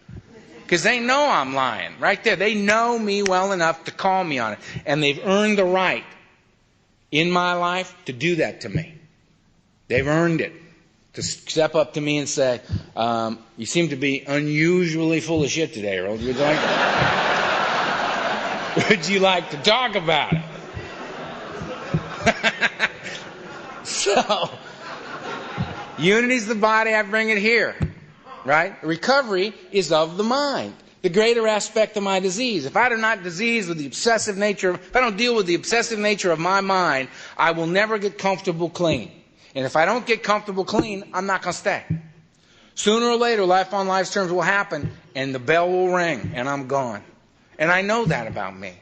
Because they know I'm lying. Right there. They know me well enough to call me on it. And they've earned the right in my life to do that to me. They've earned it. To step up to me and say, you seem to be unusually full of shit today, Earl. Would you like to talk about it? So, unity's the body, I bring it here. Right? Recovery is of the mind. The greater aspect of my disease. If I do not disease with the obsessive nature, if I don't deal with the obsessive nature of my mind, I will never get comfortable clean. And if I don't get comfortable clean, I'm not going to stay. Sooner or later, life on life's terms will happen, and the bell will ring, and I'm gone. And I know that about me.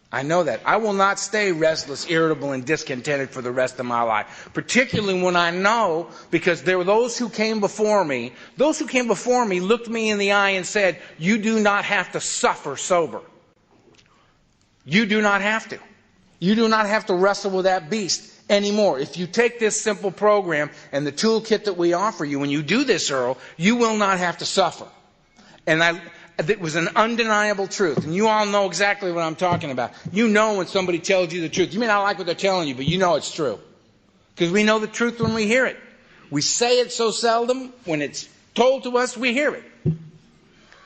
I know that. I will not stay restless, irritable, and discontented for the rest of my life. Particularly when I know, because there were those who came before me. Those who came before me looked me in the eye and said, you do not have to suffer sober. You do not have to. You do not have to wrestle with that beast anymore. If you take this simple program and the toolkit that we offer you, when you do this, Earl, you will not have to suffer. And it was an undeniable truth. And you all know exactly what I'm talking about. You know when somebody tells you the truth. You may not like what they're telling you, but you know it's true. Because we know the truth when we hear it. We say it so seldom, when it's told to us, we hear it.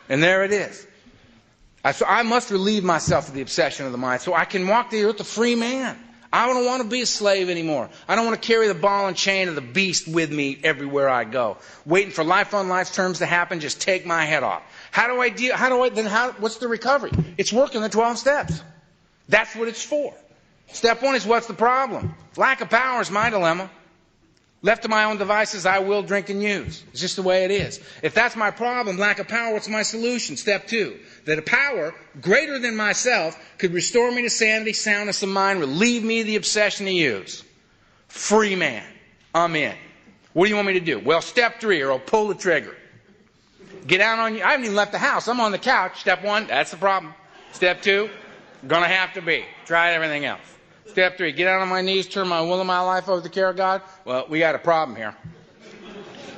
And there it is. So I must relieve myself of the obsession of the mind so I can walk the earth a free man. I don't want to be a slave anymore. I don't want to carry the ball and chain of the beast with me everywhere I go. Waiting for life on life's terms to happen, just take my head off. What's the recovery? It's working the 12 steps. That's what it's for. Step 1 is, what's the problem? Lack of power is my dilemma. Left to my own devices, I will drink and use. It's just the way it is. If that's my problem, lack of power, what's my solution? Step 2, that a power greater than myself could restore me to sanity, soundness of mind, relieve me of the obsession to use. Free man. I'm in. What do you want me to do? Well, step 3, or I'll pull the trigger. Get out on you. I haven't even left the house. I'm on the couch. Step 1, that's the problem. Step 2, gonna have to be. Try everything else. Step 3, get out on my knees, turn my will and my life over to the care of God. Well, we got a problem here.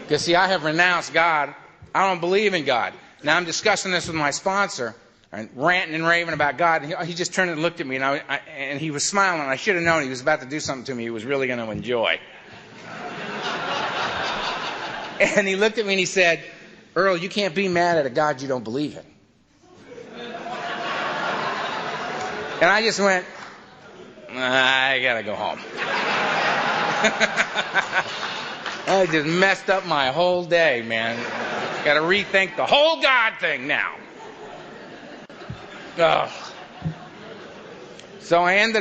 Because, see, I have renounced God. I don't believe in God. Now, I'm discussing this with my sponsor, and ranting and raving about God. And he just turned and looked at me, and he was smiling. I should have known he was about to do something to me he was really going to enjoy. And he looked at me and he said, Earl, you can't be mad at a God you don't believe in. And I just went, I gotta go home. I just messed up my whole day, man. Gotta rethink the whole God thing now. Ugh. So I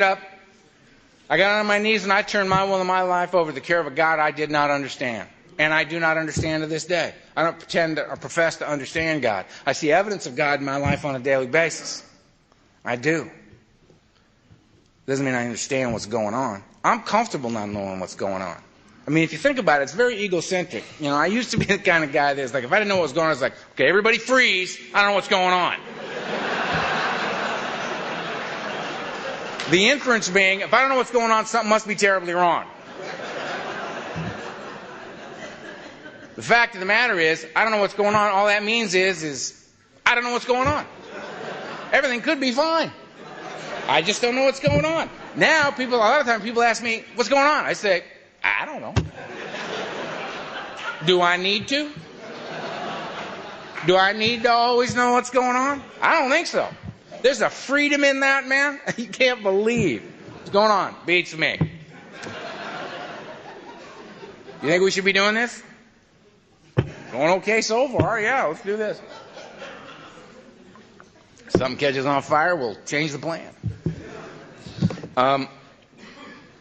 got on my knees and I turned my will and my life over to the care of a God I did not understand. And I do not understand to this day. I don't pretend or profess to understand God. I see evidence of God in my life on a daily basis. I do. Doesn't mean I understand what's going on. I'm comfortable not knowing what's going on. I mean, if you think about it, it's very egocentric. You know, I used to be the kind of guy that's like, if I didn't know what was going on, it's like, okay, everybody freeze. I don't know what's going on. The inference being, if I don't know what's going on, something must be terribly wrong. The fact of the matter is, I don't know what's going on. All that means is I don't know what's going on. Everything could be fine. I just don't know what's going on. Now, a lot of times people ask me, what's going on? I say, I don't know. Do I need to? Do I need to always know what's going on? I don't think so. There's a freedom in that, man. You can't believe what's going on. Beats me. You think we should be doing this? Going okay so far? Yeah, let's do this. If something catches on fire, we'll change the plan.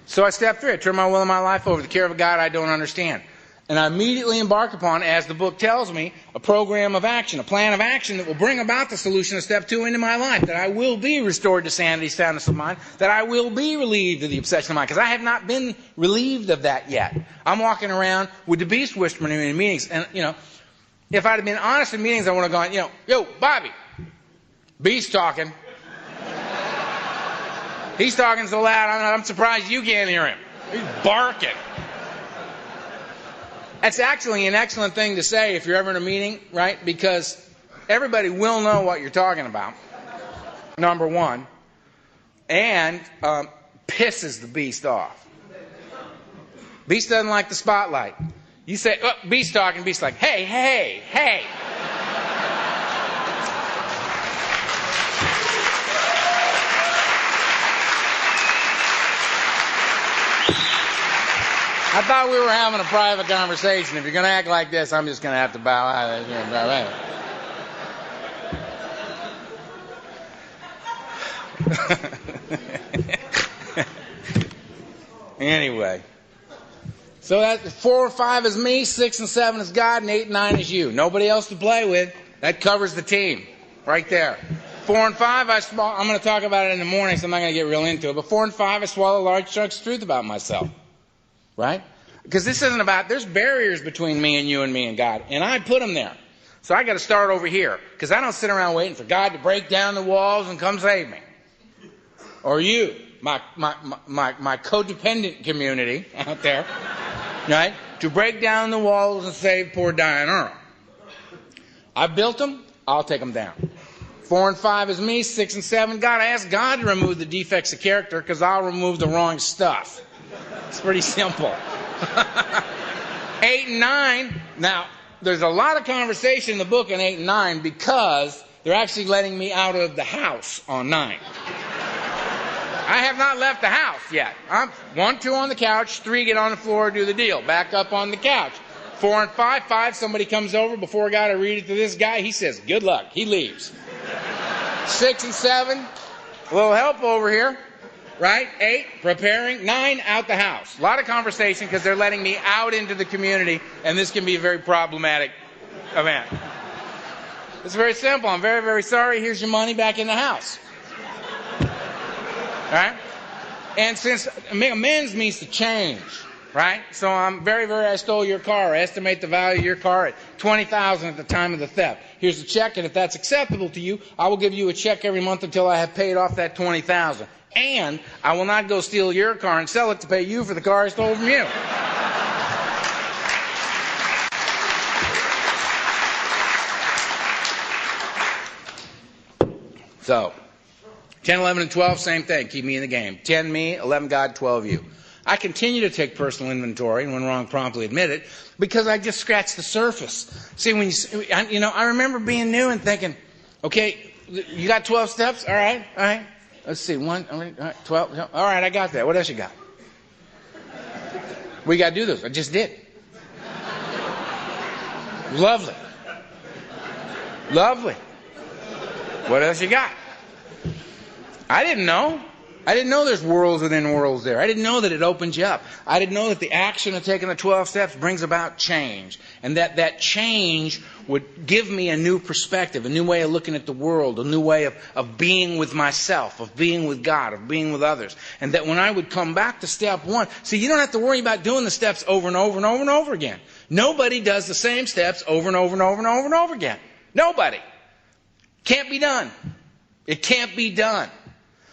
So I step 3. I turn my will and my life over to the care of a God I don't understand. And I immediately embark upon, as the book tells me, a program of action, a plan of action that will bring about the solution of step 2 into my life, that I will be restored to sanity, soundness of mind, that I will be relieved of the obsession of mind, because I have not been relieved of that yet. I'm walking around with the beast whispering in meetings, and, if I'd have been honest in meetings, I would have gone, yo, Bobby, beast talking. He's talking so loud, I'm surprised you can't hear him. He's barking. That's actually an excellent thing to say if you're ever in a meeting, right? Because everybody will know what you're talking about, number one, and pisses the beast off. Beast doesn't like the spotlight. You say, oh, beast talking, beast like, hey, hey, hey. I thought we were having a private conversation. If you're going to act like this, I'm just going to have to bow out. Anyway. So that 4 and 5 is me, 6 and 7 is God, and 8 and 9 is you. Nobody else to play with. That covers the team. Right there. 4 and 5, I'm going to talk about it in the morning, so I'm not going to get real into it. But 4 and 5, I swallow large chunks of truth about myself. Right? Because this isn't about, there's barriers between me and you and me and God. And I put them there. So I got to start over here. Because I don't sit around waiting for God to break down the walls and come save me. Or you, my codependent community out there. Right? To break down the walls and save poor dying Earl. I built them, I'll take them down. 4 and 5 is me, 6 and 7, God. I ask God to remove the defects of character because I'll remove the wrong stuff. It's pretty simple. 8 and 9, now, there's a lot of conversation in the book on 8 and 9 because they're actually letting me out of the house on 9. I have not left the house yet. I'm 1, 2 on the couch, 3 get on the floor, do the deal. Back up on the couch. 4 and 5, somebody comes over. Before I got to read it to this guy, he says, good luck. He leaves. 6 and 7, a little help over here. Right? 8, preparing. 9, out the house. A lot of conversation because they're letting me out into the community, and this can be a very problematic event. It's very simple. I'm very, very sorry. Here's your money back in the house. Right? And since amends means to change, right? So I'm very, very, I stole your car. I estimate the value of your car at $20,000 at the time of the theft. Here's the check, and if that's acceptable to you, I will give you a check every month until I have paid off that $20,000. And I will not go steal your car and sell it to pay you for the car I stole from you. So, 10, 11, and 12, same thing. Keep me in the game. 10 me, 11 God, 12 you. I continue to take personal inventory, and when wrong, promptly admit it, because I just scratched the surface. See, when I remember being new and thinking, okay, you got 12 steps? All right. Let's see, 1, 12. All right, I got that. What else you got? We got to do those. I just did. Lovely. What else you got? I didn't know. I didn't know there's worlds within worlds there. I didn't know that it opens you up. I didn't know that the action of taking the 12 steps brings about change. And that change would give me a new perspective, a new way of looking at the world, a new way of being with myself, of being with God, of being with others. And that when I would come back to step 1, see, you don't have to worry about doing the steps over and over and over and over again. Nobody does the same steps over and over and over and over and over again. Nobody. Can't be done. It can't be done.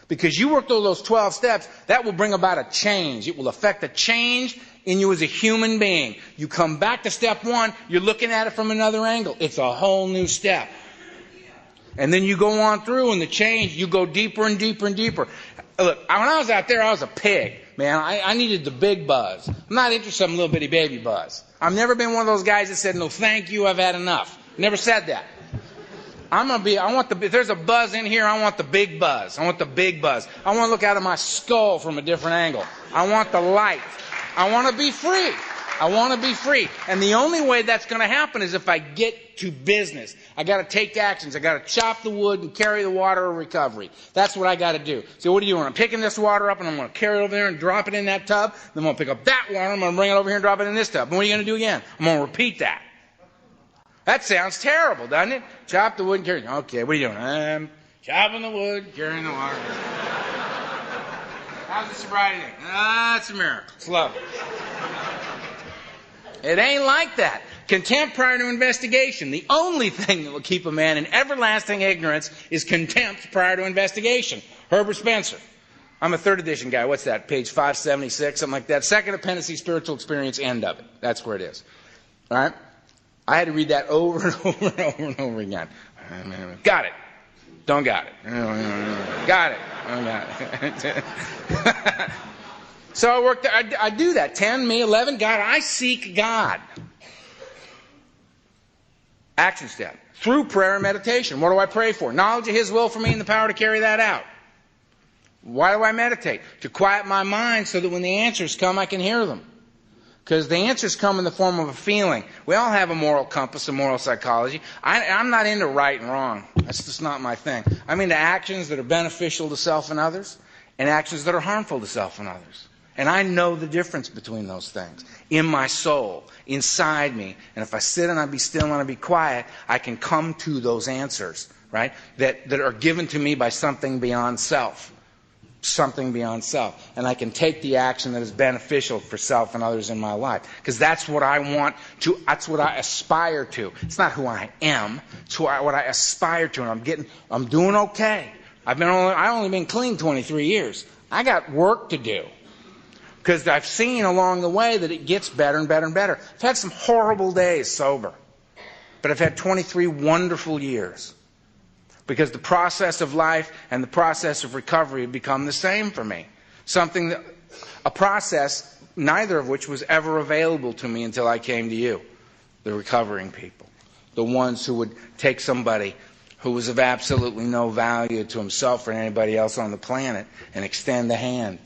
Because you work through those 12 steps, that will bring about a change. It will affect a change in you as a human being. You come back to step one, you're looking at it from another angle. It's a whole new step. And then you go on through, and the change, you go deeper and deeper and deeper. Look, when I was out there, I was a pig. Man, I needed the big buzz. I'm not interested in little bitty baby buzz. I've never been one of those guys that said, no, thank you, I've had enough. Never said that. If there's a buzz in here, I want the big buzz. I want the big buzz. I want to look out of my skull from a different angle. I want the light. I want to be free. I want to be free. And the only way that's going to happen is if I get to business. I got to take actions. I got to chop the wood and carry the water of recovery. That's what I got to do. So what are you doing? I'm picking this water up, and I'm going to carry it over there and drop it in that tub. Then I'm going to pick up that water. I'm going to bring it over here and drop it in this tub. And what are you going to do again? I'm going to repeat that. That sounds terrible, doesn't it? Chop the wood and carry it. Okay, what are you doing? I'm chopping the wood, carrying the water. How's the sobriety day? It's a miracle. It's lovely. It ain't like that. Contempt prior to investigation. The only thing that will keep a man in everlasting ignorance is contempt prior to investigation. Herbert Spencer. I'm a 3rd edition guy. What's that? Page 576, something like that. Second appendice, spiritual experience, end of it. That's where it is. All right? I had to read that over and over and over and over again. Got it. Don't got it. Got it. Don't got it. So I worked. I do that. 10, me, 11. God, I seek God. Action step. Through prayer and meditation. What do I pray for? Knowledge of His will for me and the power to carry that out. Why do I meditate? To quiet my mind so that when the answers come, I can hear them. Because the answers come in the form of a feeling. We all have a moral compass, a moral psychology. I'm not into right and wrong. That's just not my thing. I'm into actions that are beneficial to self and others, and actions that are harmful to self and others. And I know the difference between those things. In my soul, inside me. And if I sit and I be still and I be quiet, I can come to those answers, right? That are given to me by something beyond self. Something beyond self. And I can take the action that is beneficial for self and others in my life. Because that's what I want to, that's what I aspire to. It's not who I am, it's what I aspire to. And I'm doing okay. I've only been clean 23 years. I got work to do. Because I've seen along the way that it gets better and better and better. I've had some horrible days sober. But I've had 23 wonderful years. Because the process of life and the process of recovery have become the same for me. A process, neither of which was ever available to me until I came to you. The recovering people. The ones who would take somebody who was of absolutely no value to himself or anybody else on the planet and extend the hand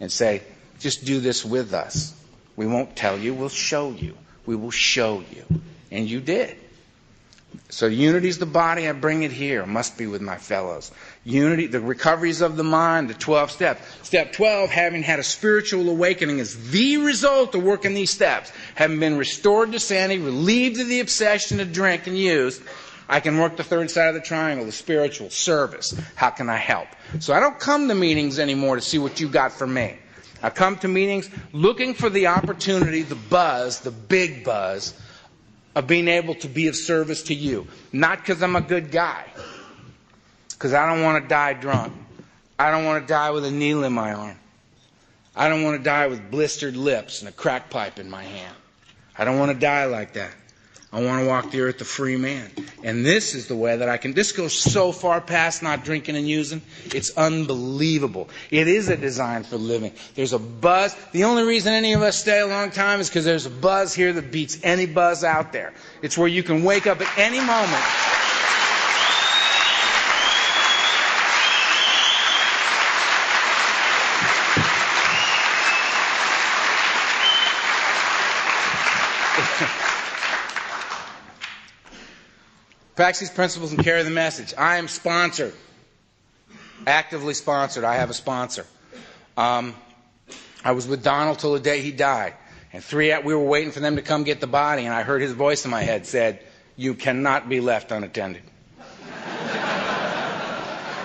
and say, just do this with us. We won't tell you, we'll show you. We will show you. And you did. So unity is the body, I bring it here. Must be with my fellows. Unity, the recoveries of the mind, the 12 steps. Step 12, having had a spiritual awakening, is the result of working these steps. Having been restored to sanity, relieved of the obsession to drink and use, I can work the third side of the triangle, the spiritual service. How can I help? So I don't come to meetings anymore to see what you got for me. I come to meetings looking for the opportunity, the buzz, the big buzz, of being able to be of service to you. Not because I'm a good guy. Because I don't want to die drunk. I don't want to die with a needle in my arm. I don't want to die with blistered lips and a crack pipe in my hand. I don't want to die like that. I want to walk the earth a free man. And this is the way that I can. This goes so far past not drinking and using. It's unbelievable. It is a design for living. There's a buzz. The only reason any of us stay a long time is because there's a buzz here that beats any buzz out there. It's where you can wake up at any moment. Practice these principles and carry the message. I am sponsored. Actively sponsored. I have a sponsor. I was with Donald till the day he died. And we were waiting for them to come get the body, and I heard his voice in my head said, "You cannot be left unattended."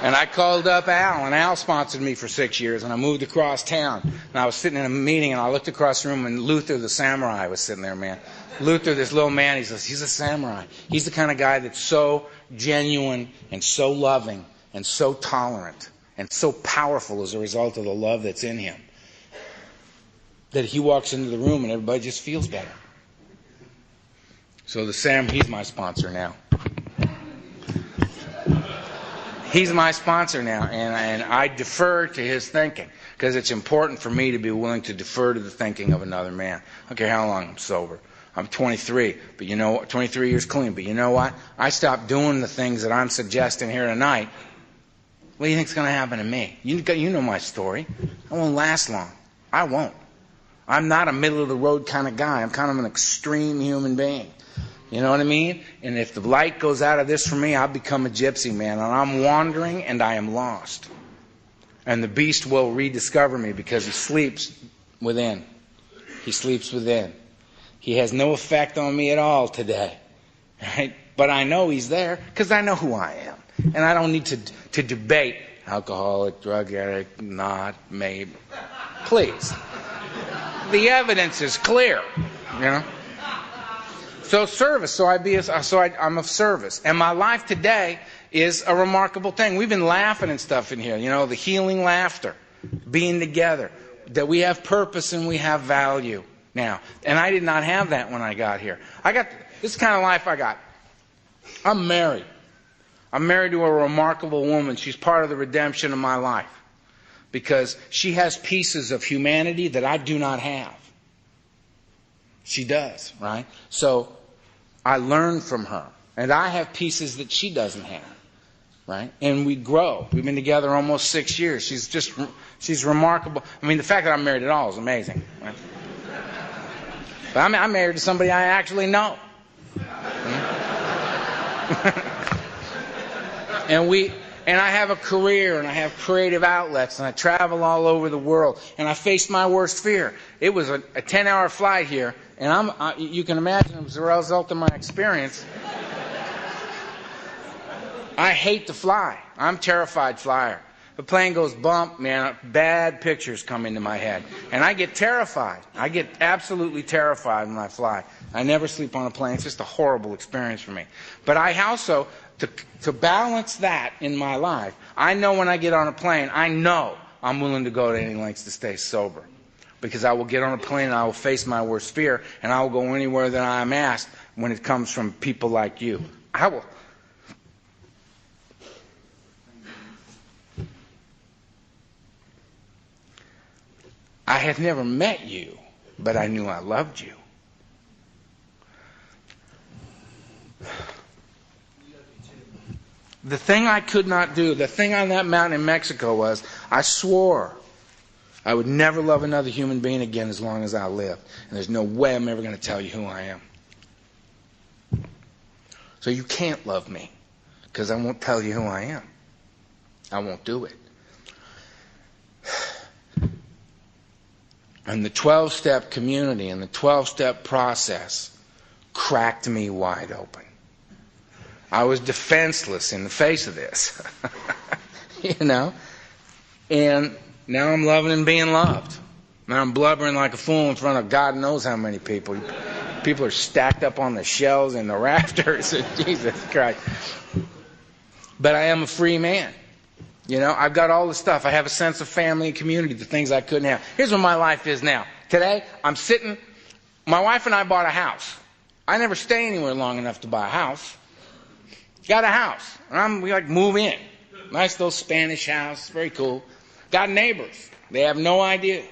And I called up Al, and Al sponsored me for 6 years, and I moved across town. And I was sitting in a meeting, and I looked across the room, and Luther the samurai was sitting there, man. Luther, this little man, he's a samurai. He's the kind of guy that's so genuine and so loving and so tolerant and so powerful as a result of the love that's in him. that he walks into the room and everybody just feels better. So he's my sponsor now. He's my sponsor now, and I defer to his thinking because it's important for me to be willing to defer to the thinking of another man. I don't care how long I'm sober. I'm 23, but 23 years clean. But you know what? I stopped doing the things that I'm suggesting here tonight. What do you think's going to happen to me? You know my story. I won't last long. I won't. I'm not a middle-of-the-road kind of guy. I'm kind of an extreme human being. You know what I mean? And if the light goes out of this for me, I'll become a gypsy man. And I'm wandering and I am lost. And the beast will rediscover me because he sleeps within. He sleeps within. He has no effect on me at all today. Right? But I know he's there because I know who I am. And I don't need to debate alcoholic, drug addict, not, maybe. Please. The evidence is clear. You know? So service. I'm of service. And my life today is a remarkable thing. We've been laughing and stuff in here. You know, the healing laughter. Being together. That we have purpose and we have value now. And I did not have that when I got here. This kind of life I got. I'm married. I'm married to a remarkable woman. She's part of the redemption of my life. Because she has pieces of humanity that I do not have. She does, right? So I learn from her. And I have pieces that she doesn't have, right? And we grow. We've been together almost 6 years. She's remarkable. I mean, the fact that I'm married at all is amazing, right? But I'm married to somebody I actually know. And I have a career, and I have creative outlets, and I travel all over the world, and I faced my worst fear. It was a 10-hour flight here, and you can imagine it was a result of my experience. I hate to fly. I'm a terrified flyer. The plane goes bump, man, bad pictures come into my head. And I get terrified. I get absolutely terrified when I fly. I never sleep on a plane. It's just a horrible experience for me. But I also, to balance that in my life, I know when I get on a plane, I know I'm willing to go to any lengths to stay sober. Because I will get on a plane and I will face my worst fear, and I will go anywhere that I am asked when it comes from people like you. I will. I had never met you, but I knew I loved you. The thing I could not do, the thing on that mountain in Mexico was, I swore I would never love another human being again as long as I lived. And there's no way I'm ever going to tell you who I am. So you can't love me, because I won't tell you who I am. I won't do it. And the 12-step community and the 12-step process cracked me wide open. I was defenseless in the face of this. You know? And now I'm loving and being loved. Now I'm blubbering like a fool in front of God knows how many people. People are stacked up on the shelves and the rafters. Jesus Christ. But I am a free man. You know, I've got all the stuff. I have a sense of family and community, the things I couldn't have. Here's what my life is now. Today, I'm sitting, my wife and I bought a house. I never stay anywhere long enough to buy a house. Got a house. And we move in. Nice little Spanish house. Very cool. Got neighbors. They have no idea.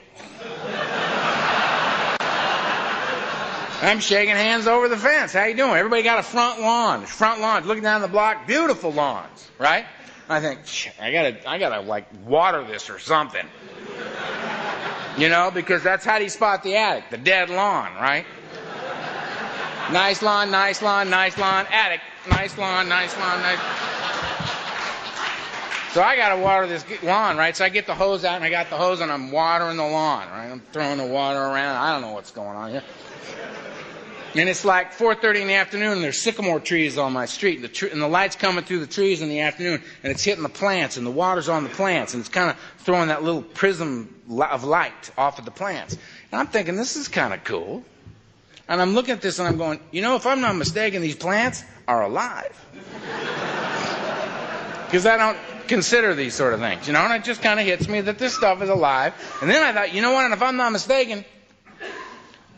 I'm shaking hands over the fence. How you doing? Everybody got a front lawn. Front lawns. Looking down the block. Beautiful lawns. Right? I think, I gotta water this or something. You know, because that's how do you spot the attic? The dead lawn, right? Nice lawn, nice lawn, nice lawn, attic. Nice lawn, nice lawn, nice. So I gotta water this lawn, right? So I get the hose out, and I got the hose, and I'm watering the lawn, right? I'm throwing the water around. I don't know what's going on here. And it's like 4:30 in the afternoon, and there's sycamore trees on my street, and the light's coming through the trees in the afternoon, and it's hitting the plants, and the water's on the plants, and it's kind of throwing that little prism of light off of the plants. And I'm thinking, this is kind of cool. And I'm looking at this, and I'm going, you know, if I'm not mistaken, these plants are alive. Because I don't consider these sort of things, you know, and it just kind of hits me that this stuff is alive. And then I thought, you know what, and if I'm not mistaken,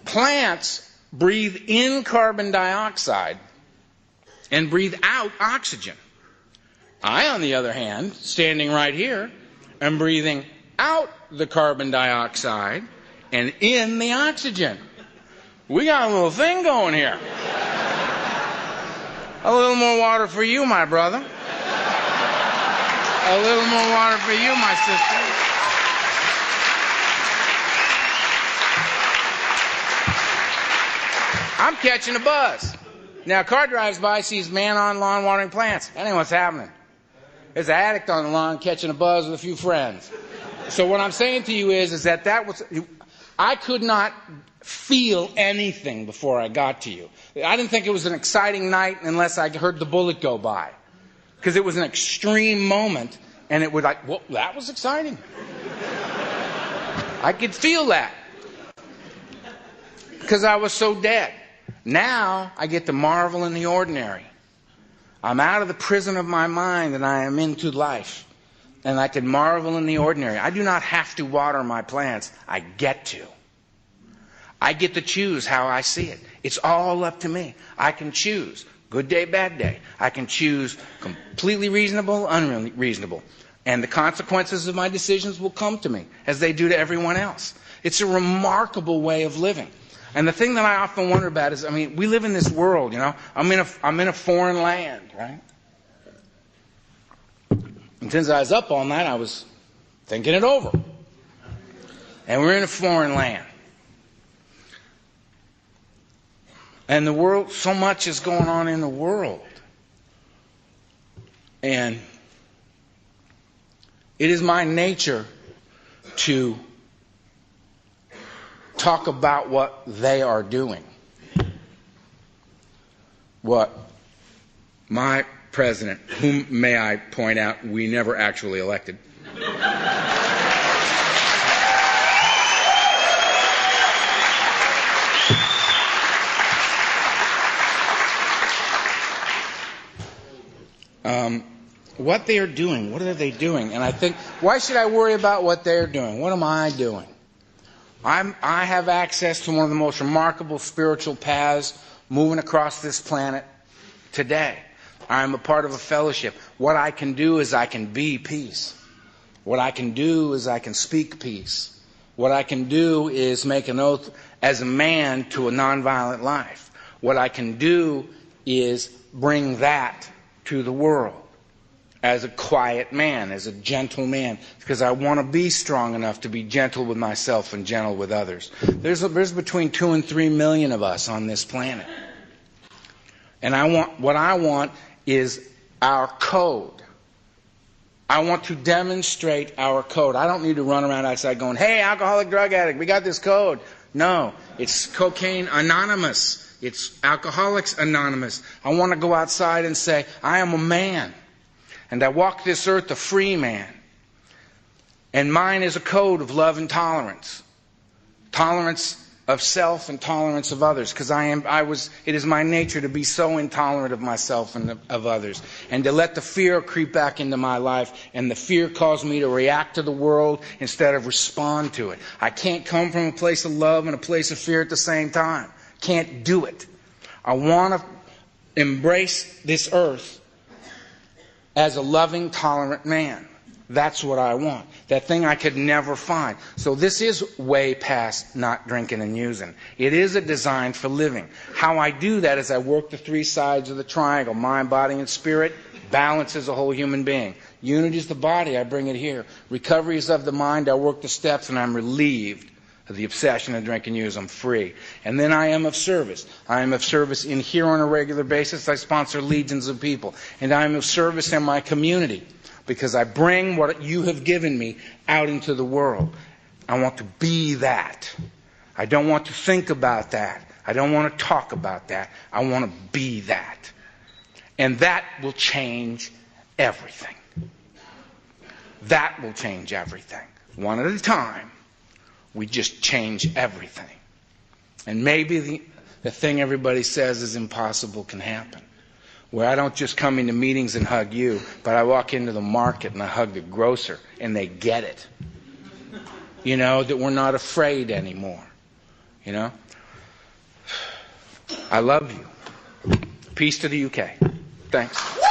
Plants breathe in carbon dioxide and breathe out oxygen. I, on the other hand, standing right here, am breathing out the carbon dioxide and in the oxygen. We got a little thing going here. A little more water for you, my brother. A little more water for you, my sister. I'm catching a buzz. Now, a car drives by, sees man on lawn watering plants. That ain't what's happening. There's an addict on the lawn catching a buzz with a few friends. So what I'm saying to you is that I could not feel anything before I got to you. I didn't think it was an exciting night unless I heard the bullet go by. Because it was an extreme moment, and it would well, that was exciting. I could feel that. Because I was so dead. Now I get to marvel in the ordinary. I'm out of the prison of my mind and I am into life. And I can marvel in the ordinary. I do not have to water my plants. I get to. I get to choose how I see it. It's all up to me. I can choose. Good day, bad day. I can choose completely reasonable, unreasonable. And the consequences of my decisions will come to me, as they do to everyone else. It's a remarkable way of living. And the thing that I often wonder about is, we live in this world, I'm in a foreign land, right? And since I was up all night, I was thinking it over. And we're in a foreign land. And the world, so much is going on in the world. And it is my nature to talk about what they are doing. What my president, whom, may I point out, we never actually elected. What they are doing, what are they doing? And I think, why should I worry about what they're doing? What am I doing? I have access to one of the most remarkable spiritual paths moving across this planet today. I'm a part of a fellowship. What I can do is I can be peace. What I can do is I can speak peace. What I can do is make an oath as a man to a nonviolent life. What I can do is bring that to the world as a quiet man, as a gentle man, because I want to be strong enough to be gentle with myself and gentle with others. There's between 2 and 3 million of us on this planet. And what I want is our code. I want to demonstrate our code. I don't need to run around outside going, hey, alcoholic drug addict, we got this code. No, it's Cocaine Anonymous. It's Alcoholics Anonymous. I want to go outside and say, I am a man. And I walk this earth a free man. And mine is a code of love and tolerance. Tolerance of self and tolerance of others. Because it is my nature to be so intolerant of myself and of others. And to let the fear creep back into my life. And the fear cause me to react to the world instead of respond to it. I can't come from a place of love and a place of fear at the same time. Can't do it. I want to embrace this earth as a loving, tolerant man. That's what I want. That thing I could never find. So this is way past not drinking and using. It is a design for living. How I do that is I work the 3 sides of the triangle. Mind, body, and spirit. Balance is a whole human being. Unity is the body. I bring it here. Recovery is of the mind. I work the steps and I'm relieved of the obsession of drink and use. I'm free. And then I am of service. I am of service in here on a regular basis. I sponsor legions of people. And I am of service in my community because I bring what you have given me out into the world. I want to be that. I don't want to think about that. I don't want to talk about that. I want to be that. And that will change everything. That will change everything. One at a time. We just change everything. And maybe the thing everybody says is impossible can happen. Where I don't just come into meetings and hug you, but I walk into the market and I hug the grocer and they get it. That we're not afraid anymore. I love you. Peace to the UK. Thanks.